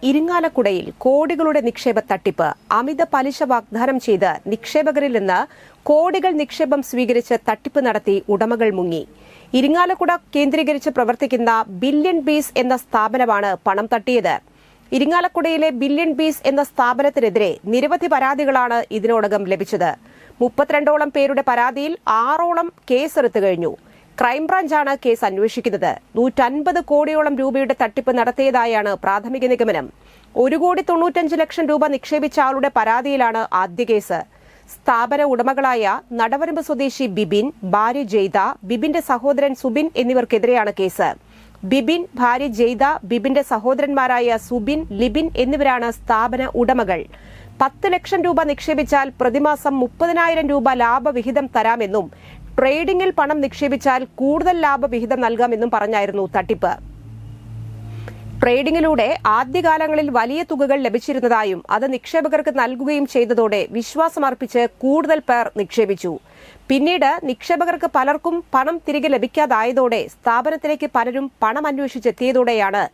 ഇരിങ്ങാലക്കുടയിൽ കോടികളുടെ നിക്ഷേപ തട്ടിപ്പ്. അമിത പലിശ വാഗ്ദാനം ചെയ്ത് നിക്ഷേപകരിൽ നിന്ന് കോടികൾ നിക്ഷേപം സ്വീകരിച്ച് തട്ടിപ്പ് നടത്തി ഉടമകൾ മുങ്ങി. ഇരിങ്ങാലക്കുട കേന്ദ്രീകരിച്ച് പ്രവർത്തിക്കുന്ന ബില്യൺ ബീസ് എന്ന സ്ഥാപനമാണ് പണം തട്ടിയത്. ഇരിങ്ങാലക്കുടയിലെ ബില്യൺ ബീസ് എന്ന സ്ഥാപനത്തിനെതിരെ നിരവധി പരാതികളാണ് ഇതിനോടകം ലഭിച്ചത്. 32ഓളം പേരുടെ പരാതിയിൽ 6ഓളം കേസെടുത്തു കഴിഞ്ഞു. ക്രൈംബ്രാഞ്ചാണ് കേസ് അന്വേഷിക്കുന്നത്. 150 കോടിയോളം രൂപയുടെ തട്ടിപ്പ് നടത്തിയതായാണ് പ്രാഥമിക നിഗമനം. 1,95 ലക്ഷം രൂപ നിക്ഷേപിച്ച ആളുടെ പരാതിയിലാണ് ആദ്യ കേസ്. സ്ഥാപന ഉടമകളായ നടവരമ്പ് സ്വദേശി ബിബിൻ, ഭാര്യ ജെയ്ത, ബിബിന്റെ സഹോദരൻ സുബിൻ എന്നിവർക്കെതിരെയാണ് കേസ്. ബിബിൻ, ഭാര്യ ജെയ്ത, ബിബിന്റെ സഹോദരന്മാരായ സുബിൻ, ലിബിൻ എന്നിവരാണ് സ്ഥാപന ഉടമകൾ. 10 ലക്ഷം രൂപ നിക്ഷേപിച്ചാൽ പ്രതിമാസം 30,000 രൂപ ലാഭവിഹിതം തരാമെന്നും ട്രേഡിംഗിൽ പണം നിക്ഷേപിച്ചാൽ കൂടുതൽ ലാഭവിഹിതം നൽകാമെന്നും പറഞ്ഞായിരുന്നു തട്ടിപ്പ്. ട്രേഡിംഗിലൂടെ ആദ്യകാലങ്ങളിൽ വലിയ തുകകൾ ലഭിച്ചിരുന്നതായും അത് നിക്ഷേപകർക്ക് നൽകുകയും ചെയ്തതോടെ വിശ്വാസമർപ്പിച്ച് കൂടുതൽ പേർ നിക്ഷേപിച്ചു. പിന്നീട് നിക്ഷേപകർക്ക് പലർക്കും പണം തിരികെ ലഭിക്കാതായതോടെ സ്ഥാപനത്തിലേക്ക് പലരും പണം അന്വേഷിച്ചെത്തിയതോടെയാണ്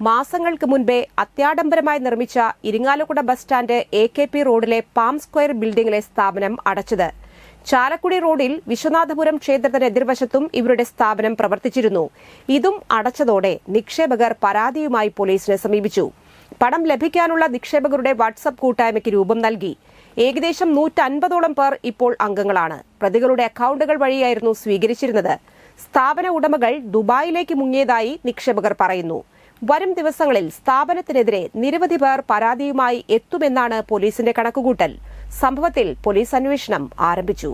മാസങ്ങൾക്ക് മുൻപേ അത്യാഡംബരമായി നിർമ്മിച്ച ഇരിങ്ങാലക്കുട ബസ് സ്റ്റാൻഡ് AKP റോഡിലെ പാം സ്ക്വയർ ബിൽഡിംഗിലെ സ്ഥാപനം അടച്ചത്. ചാലക്കുടി റോഡിൽ വിശ്വനാഥപുരം ക്ഷേത്രത്തിന് എതിർവശത്തും ഇവരുടെ സ്ഥാപനം പ്രവർത്തിച്ചിരുന്നു. ഇതും അടച്ചതോടെ നിക്ഷേപകർ പരാതിയുമായി പോലീസിനെ സമീപിച്ചു. പണം ലഭിക്കാനുള്ള നിക്ഷേപകരുടെ വാട്സ്ആപ്പ് കൂട്ടായ്മയ്ക്ക് രൂപം നൽകി. ഏകദേശം 150ഓളം പേർ ഇപ്പോൾ അംഗങ്ങളാണ്. പ്രതികളുടെ അക്കൌണ്ടുകൾ വഴിയായിരുന്നു സ്വീകരിച്ചിരുന്നത്. സ്ഥാപന ഉടമകൾ ദുബായിലേക്ക് മുങ്ങിയതായി നിക്ഷേപകർ പറയുന്നു. വരും ദിവസങ്ങളിൽ സ്ഥാപനത്തിനെതിരെ നിരവധി പേർ പരാതിയുമായി എത്തുമെന്നാണ് പോലീസിന്റെ കണക്കുകൂട്ടൽ. സംഭവത്തിൽ പോലീസ് അന്വേഷണം ആരംഭിച്ചു.